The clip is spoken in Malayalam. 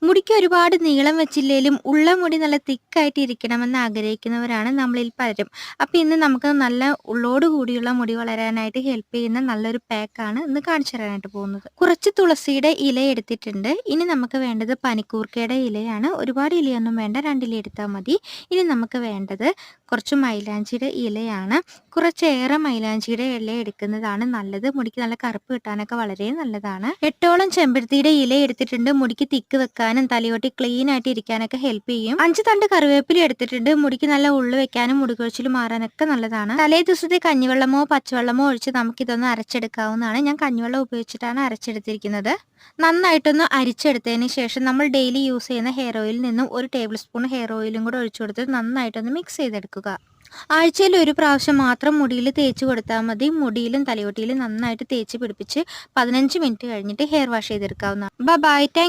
മുടിക്ക് ഒരുപാട് നീളം വെച്ചില്ലേലും ഉള്ള മുടി നല്ല തിക്കായിട്ട് ഇരിക്കണമെന്ന് ആഗ്രഹിക്കുന്നവരാണ് നമ്മളിൽ പലരും. അപ്പോൾ ഇന്ന് നമുക്ക് നല്ല ഉള്ളോട് കൂടിയുള്ള മുടി വളരാനായിട്ട് ഹെൽപ്പ് ചെയ്യുന്ന നല്ലൊരു പാക്കാണ് ഇന്ന് കാണിച്ചു തരാനായിട്ട് പോകുന്നത്. കുറച്ച് തുളസിയുടെ ഇല എടുത്തിട്ടുണ്ട്. ഇനി നമുക്ക് വേണ്ടത് പനിക്കൂർക്കയുടെ ഇലയാണ്. ഒരുപാട് ഇലയൊന്നും വേണ്ട, 2 ഇല എടുത്താൽ മതി. ഇനി നമുക്ക് വേണ്ടത് കുറച്ച് മൈലാഞ്ചിയുടെ ഇലയാണ്. കുറച്ചേറെ മൈലാഞ്ചിയുടെ ഇല എടുക്കുന്നതാണ് നല്ലത്. മുടിക്ക് നല്ല കറുപ്പ് കിട്ടാനൊക്കെ വളരെ നല്ലതാണ്. 8ഓളം ചെമ്പരത്തിയുടെ ഇല എടുത്തിട്ടുണ്ട്. മുടിക്ക് തിക്ക് വെക്കാനും തലയോട്ടി ക്ലീൻ ആയിട്ട് ഇരിക്കാനൊക്കെ ഹെൽപ്പ് ചെയ്യും. 5 തണ്ട് കറിവേപ്പില എടുത്തിട്ടുണ്ട്. മുടിക്ക് നല്ല ഉള്ളു വെക്കാനും മുടി കൊഴിച്ചിൽ മാറാനൊക്കെ നല്ലതാണ്. തലേ ദിവസത്തെ കഞ്ഞിവെള്ളമോ പച്ചവെള്ളമോ ഒഴിച്ച് നമുക്കിതൊന്ന് അരച്ചെടുക്കാവുന്നതാണ്. ഞാൻ കഞ്ഞിവെള്ളം ഉപയോഗിച്ചിട്ടാണ് അരച്ചെടുത്തിരിക്കുന്നത്. നന്നായിട്ടൊന്ന് അരിച്ചെടുത്തതിന് ശേഷം നമ്മൾ ഡെയിലി യൂസ് ചെയ്യുന്ന ഹെയർ ഓയിലിൽ നിന്നും 1 ടേബിൾ സ്പൂൺ ഹെയർ ഓയിലും കൂടെ ഒഴിച്ചു കൊടുത്ത് നന്നായിട്ടൊന്ന് മിക്സ് ചെയ്തെടുക്കുക. ആഴ്ചയിൽ ഒരു പ്രാവശ്യം മാത്രം മുടിയിൽ തേച്ച് കൊടുത്താൽ മതി. മുടിയിലും തലയോട്ടിയിലും നന്നായിട്ട് തേച്ച് പിടിപ്പിച്ച് 15 മിനിറ്റ് കഴിഞ്ഞിട്ട് ഹെയർ വാഷ് ചെയ്തെടുക്കാവുന്നതാണ്. ബൈ. താങ്ക്